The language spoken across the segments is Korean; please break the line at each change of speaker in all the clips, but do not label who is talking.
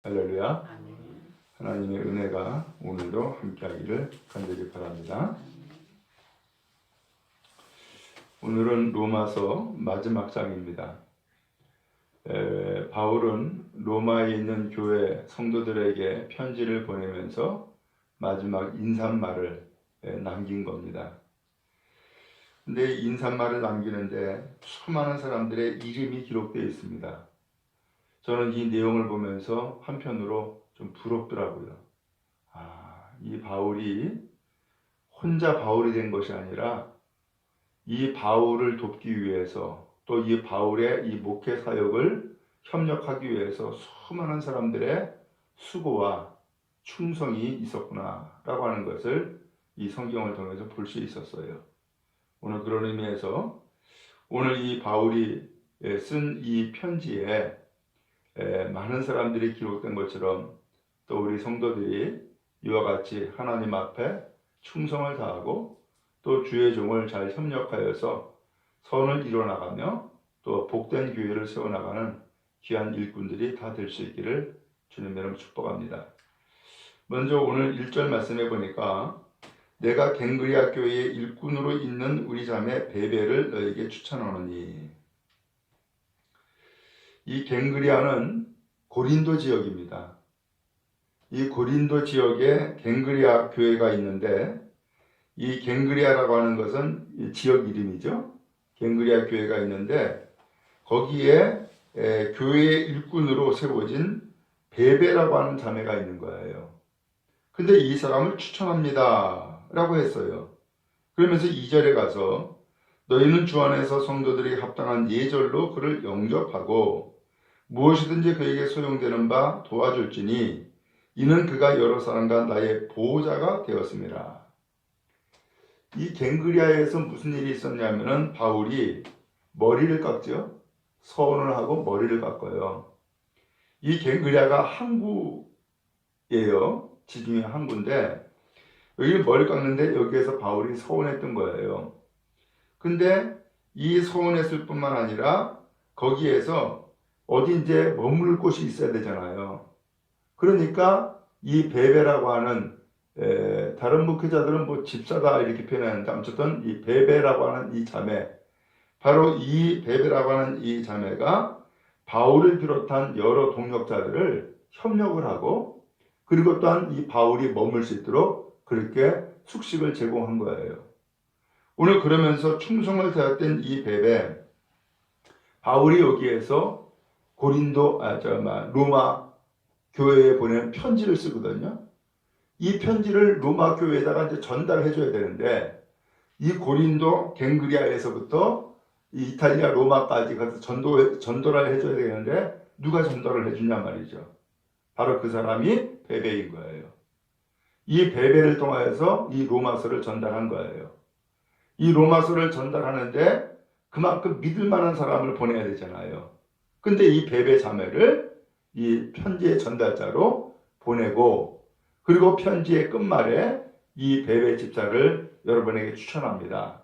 할렐루야. 하나님의 은혜가 오늘도 함께하기를 간절히 바랍니다. 오늘은 로마서 마지막 장입니다. 바울은 로마에 있는 교회 성도들에게 편지를 보내면서 마지막 인사말을 남긴 겁니다. 근데 인사말을 남기는데 수많은 사람들의 이름이 기록되어 있습니다. 저는 이 내용을 보면서 한편으로 좀 부럽더라고요. 이 바울이 혼자 바울이 된 것이 아니라 이 바울을 돕기 위해서 또 이 바울의 이 목회 사역을 협력하기 위해서 수많은 사람들의 수고와 충성이 있었구나라고 하는 것을 이 성경을 통해서 볼 수 있었어요. 오늘 그런 의미에서 오늘 이 바울이 쓴 이 편지에 많은 사람들이 기록된 것처럼 또 우리 성도들이 이와 같이 하나님 앞에 충성을 다하고 또 주의 종을 잘 협력하여서 선을 이뤄나가며 또 복된 교회를 세워나가는 귀한 일꾼들이 다 될 수 있기를 주님의 이름으로 축복합니다. 먼저 오늘 1절 말씀해 보니까 내가 갱그리아 교회의 일꾼으로 있는 우리 자매 베베를 너에게 추천하노니, 이 갱그리아는 고린도 지역입니다. 이 고린도 지역에 갱그리아 교회가 있는데 이 갱그리아라고 하는 것은 지역 이름이죠. 갱그리아 교회가 있는데 거기에 교회의 일꾼으로 세워진 베베라고 하는 자매가 있는 거예요. 근데 이 사람을 추천합니다 라고 했어요. 그러면서 2절에 가서 너희는 주 안에서 성도들이 합당한 예절로 그를 영접하고 무엇이든지 그에게 소용되는 바 도와줄지니 이는 그가 여러 사람과 나의 보호자가 되었습니다. 이 갱그리아에서 무슨 일이 있었냐면은 바울이 머리를 깎죠. 서원을 하고 머리를 깎아요. 이 갱그리아가 항구예요. 지중해 항구인데 여기 머리 깎는데 여기에서 바울이 서원했던 거예요. 근데 이 서원했을 뿐만 아니라 거기에서 어디 이제 머물 곳이 있어야 되잖아요. 그러니까 이 베베라고 하는 다른 목회자들은 뭐 집사다 이렇게 표현하는데 어쨌든 이 베베라고 하는 이 자매, 바로 이 베베라고 하는 이 자매가 바울을 비롯한 여러 동역자들을 협력을 하고 그리고 또한 이 바울이 머물 수 있도록 그렇게 숙식을 제공한 거예요. 오늘 그러면서 충성을 다했던 이 베베, 바울이 여기에서 로마 교회에 보내는 편지를 쓰거든요. 이 편지를 로마 교회에다가 이제 전달해 줘야 되는데 이 고린도 갱그리아에서부터 이탈리아 로마까지 가서 전도를 해줘야 되는데 누가 전달을 해주냐 말이죠. 바로 그 사람이 베베인 거예요. 이 베베를 통하여서 이 로마서를 전달한 거예요. 이 로마서를 전달하는데 그만큼 믿을 만한 사람을 보내야 되잖아요. 근데 이 베베 자매를 이 편지의 전달자로 보내고 그리고 편지의 끝말에 이 베베 집사를 여러분에게 추천합니다.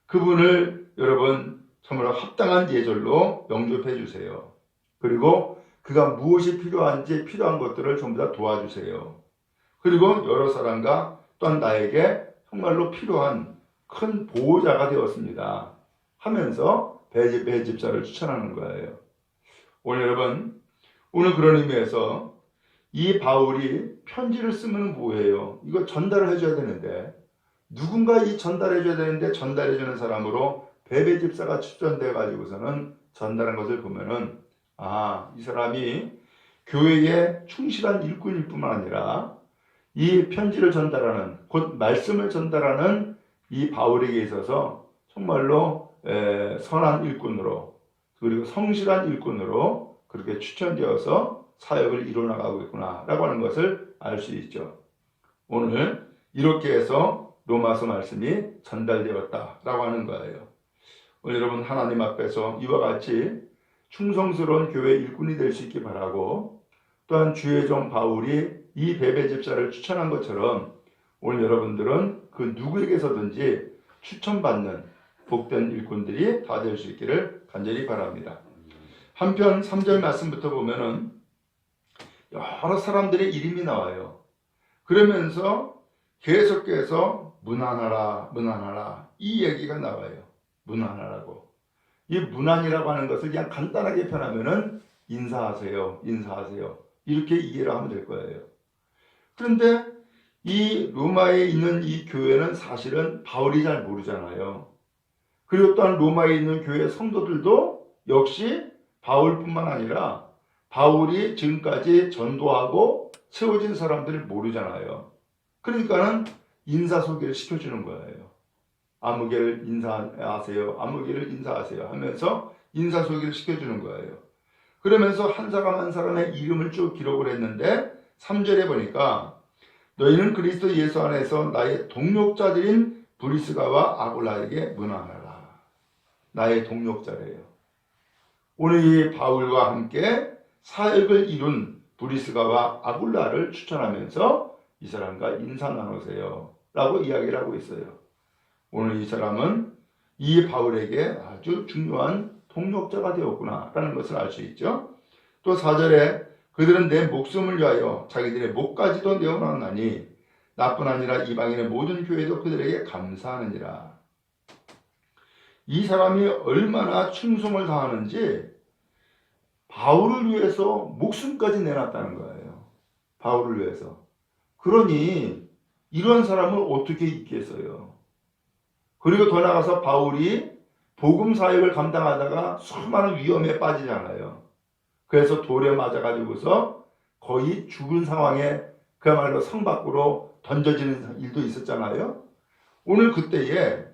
그분을 여러분 정말 합당한 예절로 영접해 주세요. 그리고 그가 무엇이 필요한지 필요한 것들을 전부 다 도와주세요. 그리고 여러 사람과 또한 나에게 정말로 필요한 큰 보호자가 되었습니다 하면서 베 집사를 추천하는 거예요. 오늘 여러분, 오늘 그런 의미에서 이 바울이 편지를 쓰면 뭐예요? 이거 전달을 해줘야 되는데 누군가 이 전달해줘야 되는데 전달해주는 사람으로 베베 집사가 추천돼 가지고서는 전달한 것을 보면은 이 사람이 교회에 충실한 일꾼일 뿐만 아니라 이 편지를 전달하는 곧 말씀을 전달하는 이 바울에게 있어서 정말로 선한 일꾼으로 그리고 성실한 일꾼으로 그렇게 추천되어서 사역을 이뤄나가고 있구나라고 하는 것을 알 수 있죠. 오늘 이렇게 해서 로마서 말씀이 전달되었다라고 하는 거예요. 오늘 여러분 하나님 앞에서 이와 같이 충성스러운 교회 일꾼이 될 수 있기 바라고 또한 주의 종 바울이 이 베베 집사를 추천한 것처럼 오늘 여러분들은 그 누구에게서든지 추천받는 복된 일꾼들이 다 될 수 있기를 간절히 바랍니다. 한편 3절 말씀부터 보면은 여러 사람들의 이름이 나와요. 그러면서 계속해서 문안하라, 문안하라 이 얘기가 나와요. 문안하라고. 이 문안이라고 하는 것을 그냥 간단하게 표현하면은 인사하세요, 인사하세요 이렇게 이해를 하면 될 거예요. 그런데 이 로마에 있는 이 교회는 사실은 바울이 잘 모르잖아요. 그리고 또한 로마에 있는 교회 성도들도 역시 바울뿐만 아니라 바울이 지금까지 전도하고 세워진 사람들을 모르잖아요. 그러니까는 인사 소개를 시켜주는 거예요. 아무개를 인사하세요, 아무개를 인사하세요 하면서 인사 소개를 시켜주는 거예요. 그러면서 한 사람 한 사람의 이름을 쭉 기록을 했는데 3절에 보니까 너희는 그리스도 예수 안에서 나의 동력자들인 브리스가와 아굴라에게 문안하라. 나의 동력자래요. 오늘 이 바울과 함께 사역을 이룬 브리스가와 아굴라를 추천하면서 이 사람과 인사 나누세요 라고 이야기를 하고 있어요. 오늘 이 사람은 이 바울에게 아주 중요한 동력자가 되었구나 라는 것을 알 수 있죠. 또 4절에 그들은 내 목숨을 위하여 자기들의 목까지도 내어놓았나니 나뿐 아니라 이방인의 모든 교회도 그들에게 감사하느니라. 이 사람이 얼마나 충성을 다하는지 바울을 위해서 목숨까지 내놨다는 거예요. 바울을 위해서. 그러니 이런 사람을 어떻게 있겠어요. 그리고 더 나아가서 바울이 복음 사역을 감당하다가 수많은 위험에 빠지잖아요. 그래서 돌에 맞아가지고서 거의 죽은 상황에 그야말로 성 밖으로 던져지는 일도 있었잖아요. 오늘 그때에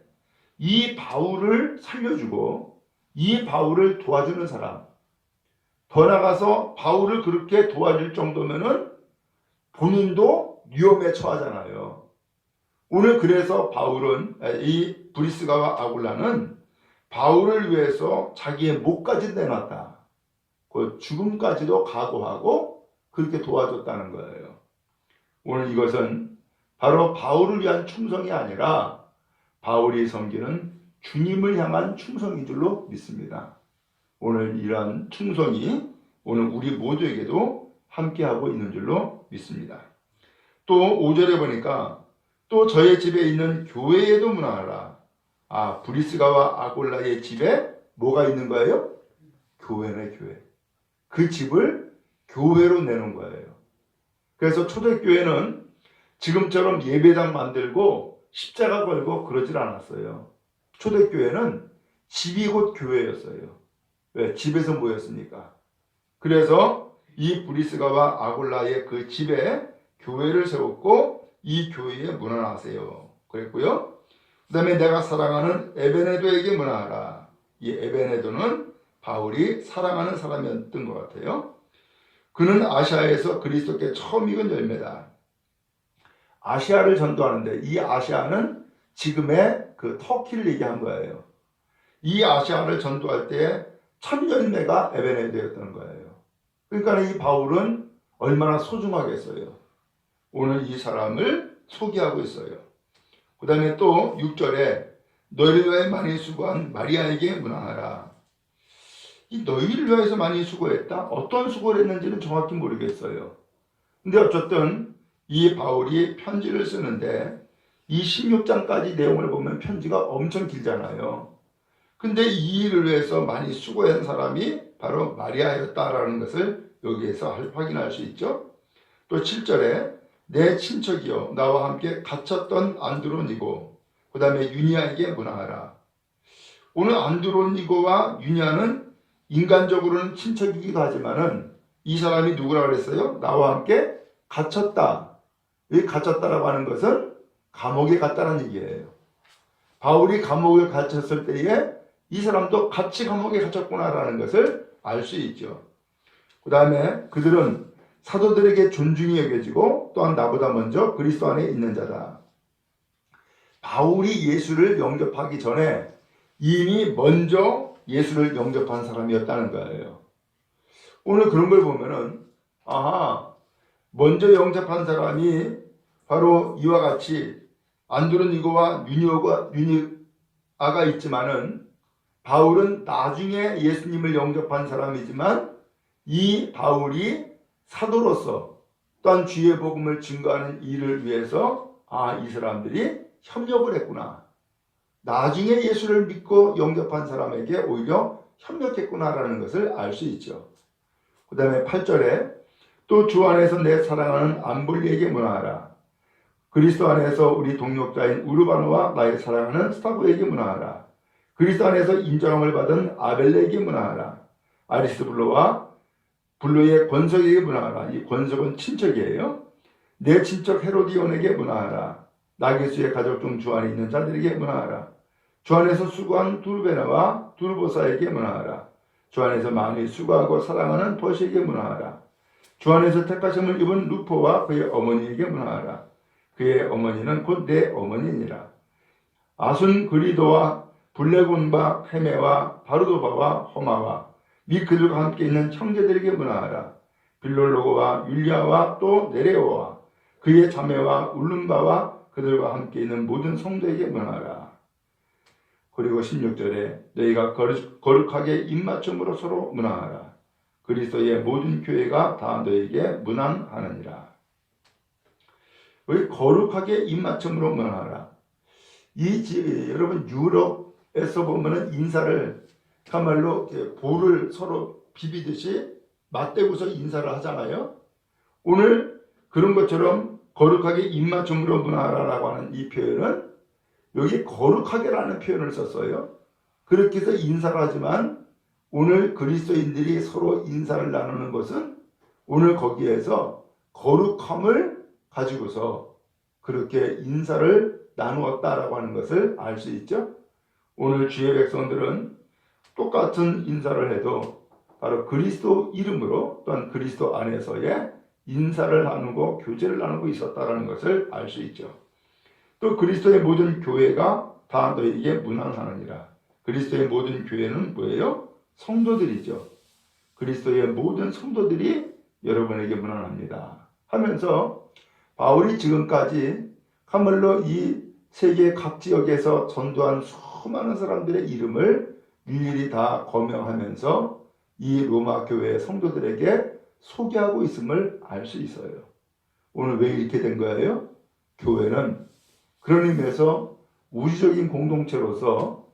이 바울을 살려주고 이 바울을 도와주는 사람, 더 나가서 바울을 그렇게 도와줄 정도면은 본인도 위험에 처하잖아요. 오늘 그래서 바울은 이 브리스가와 아굴라는 바울을 위해서 자기의 목까지 내놨다. 그 죽음까지도 각오하고 그렇게 도와줬다는 거예요. 오늘 이것은 바로 바울을 위한 충성이 아니라 바울이 섬기는 주님을 향한 충성인 줄로 믿습니다. 오늘 이러한 충성이 오늘 우리 모두에게도 함께하고 있는 줄로 믿습니다. 또 5절에 보니까 또 저의 집에 있는 교회에도 문안하라. 브리스가와 아골라의 집에 뭐가 있는 거예요? 교회네, 교회. 그 집을 교회로 내놓은 거예요. 그래서 초대교회는 지금처럼 예배당 만들고 십자가 걸고 그러질 않았어요. 초대교회는 집이 곧 교회였어요. 왜? 집에서 모였으니까. 그래서 이 브리스가와 아골라의 그 집에 교회를 세웠고 이 교회에 문안하세요 그랬고요. 그 다음에 내가 사랑하는 에베네도에게 문안하라. 이 에베네도는 바울이 사랑하는 사람이었던 것 같아요. 그는 아시아에서 그리스도께 처음 익은 열매다. 아시아를 전도하는데 이 아시아는 지금의 그 터키를 얘기한 거예요. 이 아시아를 전도할 때 첫 열매가 에베네도였던 거예요. 그러니까 이 바울은 얼마나 소중하겠어요. 오늘 이 사람을 소개하고 있어요. 그 다음에 또 6절에 너희를 위해 많이 수고한 마리아에게 문안하라. 이 너희를 위해서 많이 수고했다? 어떤 수고를 했는지는 정확히 모르겠어요. 근데 어쨌든 이 바울이 편지를 쓰는데 이 16장까지 내용을 보면 편지가 엄청 길잖아요. 근데 이 일을 위해서 많이 수고한 사람이 바로 마리아였다라는 것을 여기에서 확인할 수 있죠. 또 7절에 내 친척이여 나와 함께 갇혔던 안드로니고 그 다음에 유니아에게 문안하라. 오늘 안드로니고와 유니아는 인간적으로는 친척이기도 하지만은 이 사람이 누구라고 그랬어요? 나와 함께 갇혔다. 이 갇혔다라고 하는 것은 감옥에 갔다는 얘기예요. 바울이 감옥에 갇혔을 때에 이 사람도 같이 감옥에 갇혔구나라는 것을 알 수 있죠. 그 다음에 그들은 사도들에게 존중이 여겨지고 또한 나보다 먼저 그리스도 안에 있는 자다. 바울이 예수를 영접하기 전에 이미 먼저 예수를 영접한 사람이었다는 거예요. 오늘 그런 걸 보면은 먼저 영접한 사람이 바로 이와 같이 안드로니고와 유니아가 있지만은 바울은 나중에 예수님을 영접한 사람이지만 이 바울이 사도로서 또한 주의 복음을 증거하는 일을 위해서 이 사람들이 협력을 했구나. 나중에 예수를 믿고 영접한 사람에게 오히려 협력했구나라는 것을 알 수 있죠. 그 다음에 8절에 또 주 안에서 내 사랑하는 암볼리에게 문화하라. 그리스도 안에서 우리 동역자인 우르바노와 나의 사랑하는 스타고에게 문화하라. 그리스도 안에서 인정함을 받은 아벨레에게 문화하라. 아리스불로와 불로의 권석에게 문화하라. 이 권석은 친척이에요. 내 친척 헤로디온에게 문화하라. 나게수의 가족 중 주 안에 있는 자들에게 문화하라. 주 안에서 수고한 두르베나와 두르보사에게 문화하라. 주 안에서 많이 수고하고 사랑하는 버시에게 문화하라. 주 안에서 택하심을 입은 루포와 그의 어머니에게 문화하라. 그의 어머니는 곧 내 어머니니라. 아순 그리도와 블레곤바 헤메와 바르도바와 호마와 및 그들과 함께 있는 형제들에게 문화하라. 빌롤로고와 율리아와 또 네레오와 그의 자매와 울룸바와 그들과 함께 있는 모든 성도에게 문화하라. 그리고 16절에 너희가 거룩하게 입맞춤으로 서로 문화하라. 그리스도의 모든 교회가 다 너희에게 문안하느니라. 왜 거룩하게 입맞춤으로 문화하라. 여러분 유럽에서 보면은 인사를 참말로 볼을 서로 비비듯이 맞대고서 인사를 하잖아요. 오늘 그런 것처럼 거룩하게 입맞춤으로 문화하라라고 하는 이 표현은 여기 거룩하게라는 표현을 썼어요. 그렇게 해서 인사를 하지만 오늘 그리스도인들이 서로 인사를 나누는 것은 오늘 거기에서 거룩함을 가지고서 그렇게 인사를 나누었다라고 하는 것을 알 수 있죠. 오늘 주의 백성들은 똑같은 인사를 해도 바로 그리스도 이름으로 또한 그리스도 안에서의 인사를 나누고 교제를 나누고 있었다라는 것을 알 수 있죠. 또 그리스도의 모든 교회가 다 너희에게 문안하느니라. 그리스도의 모든 교회는 뭐예요? 성도들이죠. 그리스도의 모든 성도들이 여러분에게 문안합니다. 하면서 바울이 지금까지 참말로 이 세계 각 지역에서 전도한 수많은 사람들의 이름을 일일이 다 거명하면서 이 로마 교회의 성도들에게 소개하고 있음을 알 수 있어요. 오늘 왜 이렇게 된 거예요? 교회는 그런 의미에서 우주적인 공동체로서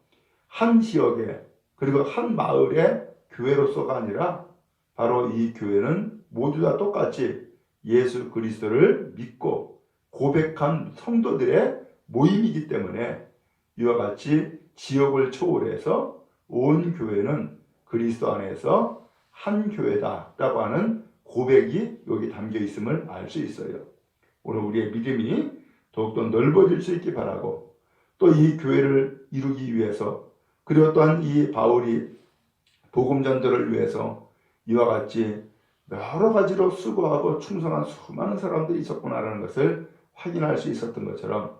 한 지역에 그리고 한 마을의 교회로서가 아니라 바로 이 교회는 모두 다 똑같이 예수 그리스도를 믿고 고백한 성도들의 모임이기 때문에 이와 같이 지역을 초월해서 온 교회는 그리스도 안에서 한 교회다라고 하는 고백이 여기 담겨 있음을 알 수 있어요. 오늘 우리의 믿음이 더욱더 넓어질 수 있기 바라고 또 이 교회를 이루기 위해서 그리고 또한 이 바울이 복음 전도를 위해서 이와 같이 여러 가지로 수고하고 충성한 수많은 사람들이 있었구나라는 것을 확인할 수 있었던 것처럼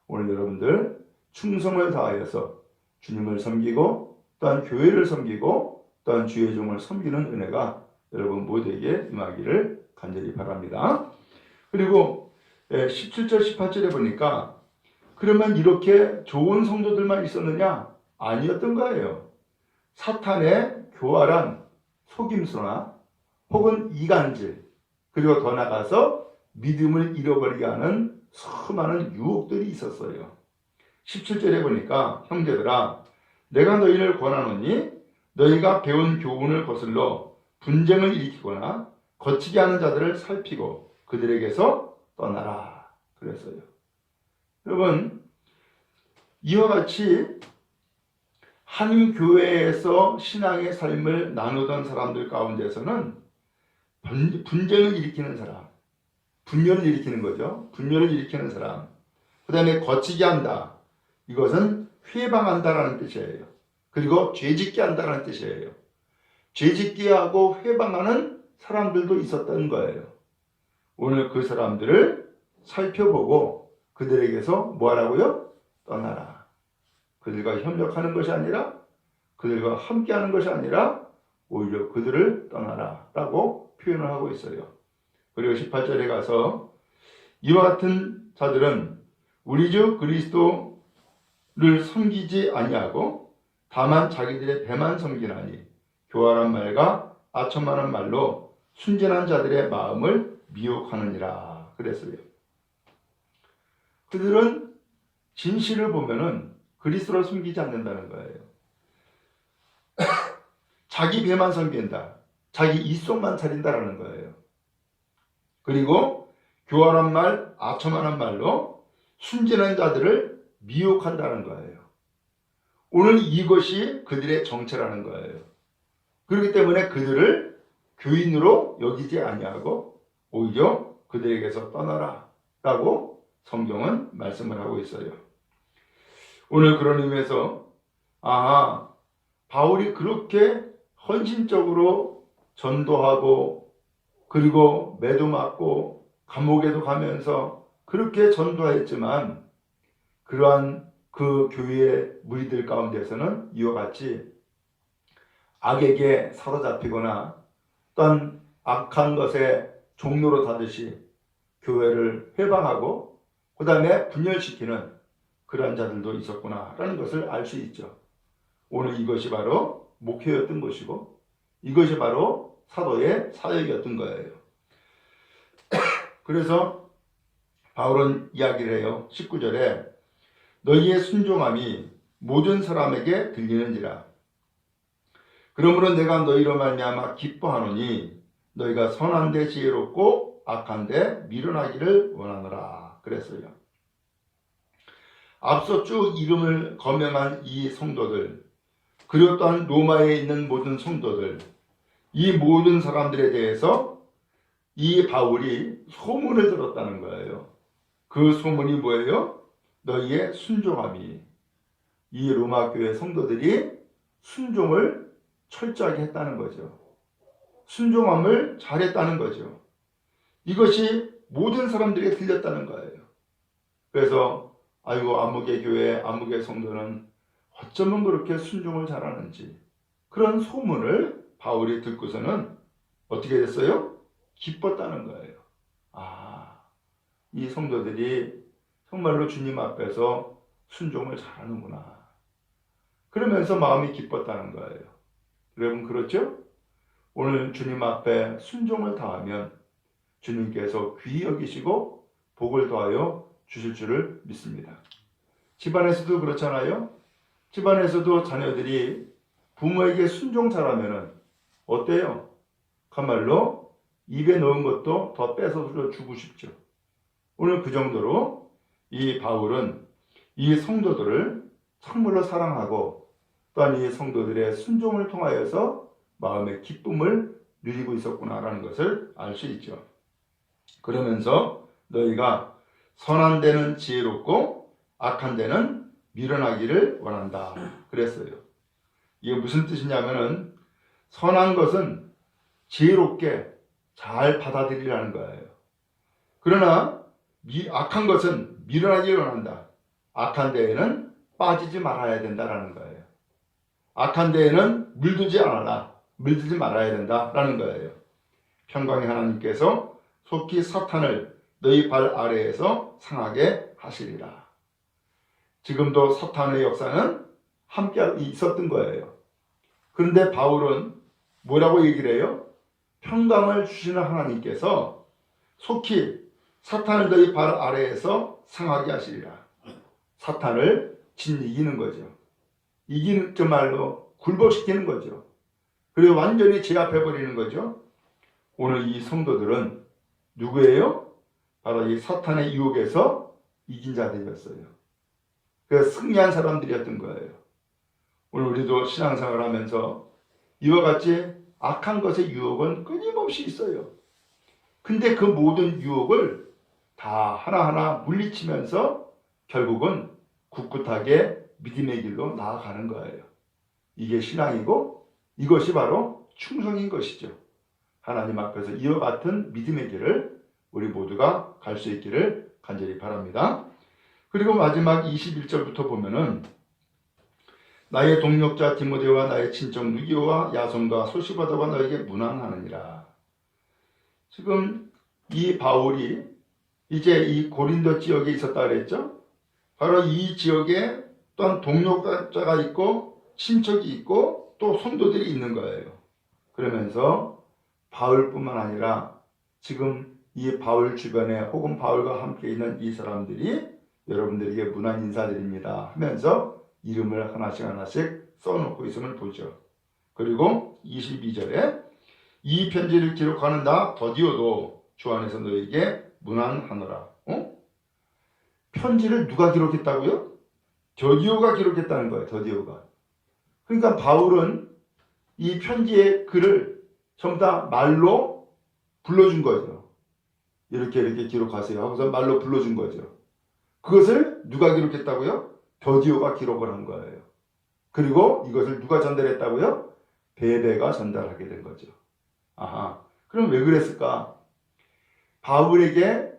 오늘 여러분들 충성을 다하여서 주님을 섬기고 또한 교회를 섬기고 또한 주의 종을 섬기는 은혜가 여러분 모두에게 임하기를 간절히 바랍니다. 그리고 17절 18절에 보니까 그러면 이렇게 좋은 성도들만 있었느냐? 아니었던 거예요. 사탄의 교활한 속임수나 혹은 이간질 그리고 더 나아가서 믿음을 잃어버리게 하는 수많은 유혹들이 있었어요. 17절에 보니까 형제들아 내가 너희를 권하노니 너희가 배운 교훈을 거슬러 분쟁을 일으키거나 거치게 하는 자들을 살피고 그들에게서 떠나라 그랬어요. 여러분 이와 같이 한 교회에서 신앙의 삶을 나누던 사람들 가운데서는 분쟁을 일으키는 사람, 분열을 일으키는 거죠. 분열을 일으키는 사람. 그 다음에 거치게 한다. 이것은 회방한다라는 뜻이에요. 그리고 죄짓게 한다는 뜻이에요. 죄짓게 하고 회방하는 사람들도 있었던 거예요. 오늘 그 사람들을 살펴보고 그들에게서 뭐 하라고요? 떠나라. 그들과 협력하는 것이 아니라 그들과 함께하는 것이 아니라 오히려 그들을 떠나라 라고 표현을 하고 있어요. 그리고 18절에 가서 이와 같은 자들은 우리 주 그리스도를 섬기지 아니하고 다만 자기들의 배만 섬기나니 교활한 말과 아첨하는 말로 순진한 자들의 마음을 미혹하느니라 그랬어요. 그들은 진실을 보면은 그리스도를 섬기지 않는다는 거예요. 자기 배만 섬긴다. 자기 입속만 차린다라는 거예요. 그리고 교활한 말, 아첨하는 말로 순진한 자들을 미혹한다는 거예요. 오늘 이것이 그들의 정체라는 거예요. 그렇기 때문에 그들을 교인으로 여기지 아니하고 오히려 그들에게서 떠나라 라고 성경은 말씀을 하고 있어요. 오늘 그런 의미에서 바울이 그렇게 헌신적으로 전도하고 그리고 매도 맞고 감옥에도 가면서 그렇게 전도했지만 그러한 그 교회의 무리들 가운데서는 이와 같이 악에게 사로잡히거나 어떤 악한 것에 종로로 타듯이 교회를 회방하고 그 다음에 분열시키는 그러한 자들도 있었구나라는 것을 알 수 있죠. 오늘 이것이 바로 목회였던 것이고 이것이 바로 사도의 사역이었던 거예요. 그래서 바울은 이야기를 해요. 19절에 너희의 순종함이 모든 사람에게 들리는지라. 그러므로 내가 너희로 말미암아 기뻐하노니 너희가 선한 데 지혜롭고 악한 데 미련하기를 원하노라 그랬어요. 앞서 쭉 이름을 거명한 이 성도들 그리고 또한 로마에 있는 모든 성도들 이 모든 사람들에 대해서 이 바울이 소문을 들었다는 거예요. 그 소문이 뭐예요? 너희의 순종함이 이 로마 교회 성도들이 순종을 철저하게 했다는 거죠. 순종함을 잘했다는 거죠. 이것이 모든 사람들에게 들렸다는 거예요. 그래서 아이고 아무개 교회 아무개 성도는 어쩌면 그렇게 순종을 잘하는지 그런 소문을 바울이 듣고서는 어떻게 됐어요? 기뻤다는 거예요. 이 성도들이 정말로 주님 앞에서 순종을 잘하는구나. 그러면서 마음이 기뻤다는 거예요. 여러분 그렇죠? 오늘 주님 앞에 순종을 다하면 주님께서 귀히 여기시고 복을 더하여 주실 줄을 믿습니다. 집안에서도 그렇잖아요. 집안에서도 자녀들이 부모에게 순종 잘하면 어때요? 그야말로 입에 넣은 것도 더 뺏어 주고 싶죠. 오늘 그 정도로 이 바울은 이 성도들을 정말로 사랑하고 또한 이 성도들의 순종을 통하여서 마음의 기쁨을 누리고 있었구나라는 것을 알 수 있죠. 그러면서 너희가 선한 데는 지혜롭고 악한 데는 미련하기를 원한다 그랬어요. 이게 무슨 뜻이냐면은 선한 것은 지혜롭게 잘 받아들이라는 거예요. 그러나 악한 것은 미련하기를 원한다. 악한 데에는 빠지지 말아야 된다라는 거예요. 악한 데에는 물들지 말아야 된다라는 거예요. 평강의 하나님께서 속히 사탄을 너희 발 아래에서 상하게 하시리라. 지금도 사탄의 역사는 함께 있었던 거예요. 그런데 바울은 뭐라고 얘기를 해요? 평강을 주시는 하나님께서 속히 사탄을 너희 발 아래에서 상하게 하시리라. 사탄을 이기는 거죠. 이기는 말로 굴복시키는 거죠. 그리고 완전히 제압해버리는 거죠. 오늘 이 성도들은 누구예요? 바로 이 사탄의 유혹에서 이긴 자들이었어요. 그래서 승리한 사람들이었던 거예요. 오늘 우리도 신앙생활을 하면서 이와 같이 악한 것의 유혹은 끊임없이 있어요. 근데 그 모든 유혹을 다 하나하나 물리치면서 결국은 굳굳하게 믿음의 길로 나아가는 거예요. 이게 신앙이고 이것이 바로 충성인 것이죠. 하나님 앞에서 이와 같은 믿음의 길을 우리 모두가 갈 수 있기를 간절히 바랍니다. 그리고 마지막 21절부터 보면은 나의 동력자 디모데와 나의 친척 누기오와 야손과 소시바더가 너에게 문안하느니라. 지금 이 바울이 이제 이 고린도 지역에 있었다 그랬죠. 바로 이 지역에 또한 동역자가 있고 친척이 있고 또 성도들이 있는 거예요. 그러면서 바울뿐만 아니라 지금 이 바울 주변에 혹은 바울과 함께 있는 이 사람들이 여러분들에게 문안 인사드립니다 하면서 이름을 하나씩 하나씩 써놓고 있음을 보죠. 그리고 22절에 이 편지를 기록하는 나 더디오도 주 안에서 너에게 문안하노라. 편지를 누가 기록했다고요? 더디오가 기록했다는 거예요. 더디오가. 그러니까 바울은 이 편지의 글을 전부 다 말로 불러준 거죠. 이렇게 기록하세요 하고서 말로 불러준 거죠. 그것을 누가 기록했다고요? 더디오가 기록을 한 거예요. 그리고 이것을 누가 전달했다고요? 베베가 전달하게 된 거죠. 아하, 그럼 왜 그랬을까? 바울에게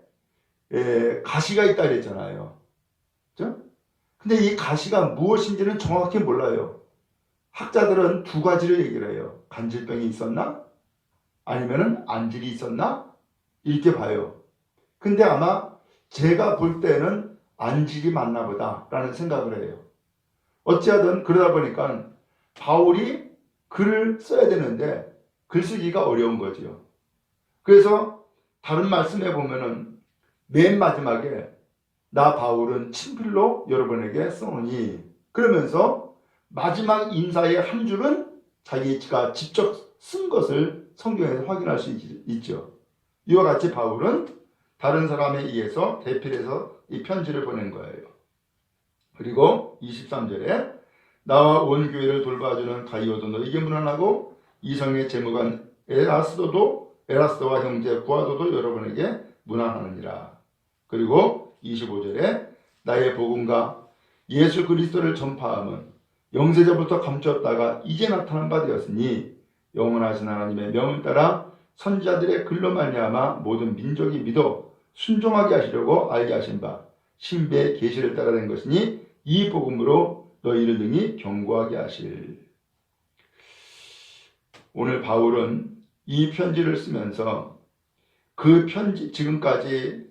가시가 있다 그랬잖아요. 그죠? 근데 이 가시가 무엇인지는 정확히 몰라요. 학자들은 두 가지를 얘기를 해요. 간질병이 있었나? 아니면은 안질이 있었나? 이렇게 봐요. 근데 아마 제가 볼 때는 안질이 맞나 보다 라는 생각을 해요. 어찌하든 그러다 보니까 바울이 글을 써야 되는데 글쓰기가 어려운 거죠. 그래서 다른 말씀에 보면은 맨 마지막에 나 바울은 친필로 여러분에게 써오니 그러면서 마지막 인사의 한 줄은 자기가 직접 쓴 것을 성경에서 확인할 수 있죠. 이와 같이 바울은 다른 사람에 의해서 대필해서 이 편지를 보낸 거예요. 그리고 23절에 나와 온 교회를 돌봐주는 가이오도 너에게 문안하고 이성의 재무관 에라스도와 형제 구아도도 여러분에게 문안하느니라. 그리고 25절에 나의 복음과 예수 그리스도를 전파함은 영세전부터 감추었다가 이제 나타난 바 되었으니 영원하신 하나님의 명을 따라 선지자들의 글로 말미암아 모든 민족이 믿어 순종하게 하시려고 알게 하신 바 신비의 계시를 따라 된 것이니 이 복음으로 너희를 능히 경고하게 하실. 오늘 바울은 이 편지를 쓰면서 그 편지 지금까지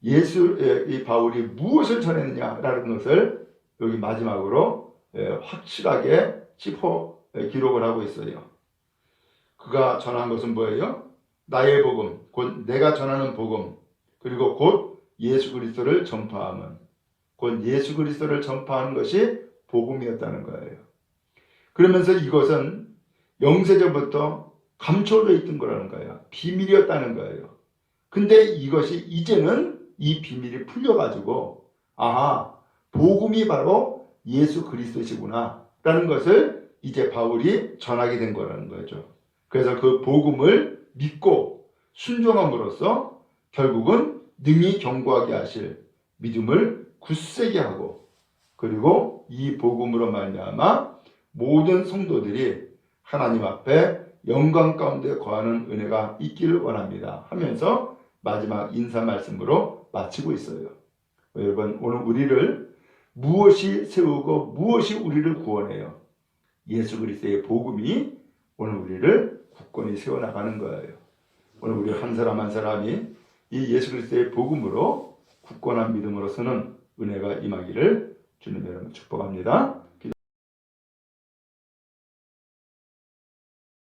이 바울이 무엇을 전했느냐라는 것을 여기 마지막으로 확실하게 짚어 기록을 하고 있어요. 그가 전한 것은 뭐예요? 나의 복음, 곧 내가 전하는 복음, 그리고 곧 예수 그리스도를 전파함은, 곧 예수 그리스도를 전파하는 것이 복음이었다는 거예요. 그러면서 이것은 영세전부터 감춰져 있던 거라는 거예요. 비밀이었다는 거예요. 근데 이것이 이제는 이 비밀이 풀려가지고 아하, 복음이 바로 예수 그리스도시구나 라는 것을 이제 바울이 전하게 된 거라는 거죠. 그래서 그 복음을 믿고 순종함으로써 결국은 능히 경고하게 하실 믿음을 굳세게 하고 그리고 이 복음으로 말미암아 모든 성도들이 하나님 앞에 영광 가운데 거하는 은혜가 있기를 원합니다 하면서 마지막 인사 말씀으로 마치고 있어요. 여러분 오늘 우리를 무엇이 세우고 무엇이 우리를 구원해요? 예수 그리스도의 복음이 오늘 우리를 굳건히 세워나가는 거예요. 오늘 우리 한 사람 한 사람이 이 예수 그리스도의 복음으로 굳건한 믿음으로서는 은혜가 임하기를 주님 여러분 축복합니다.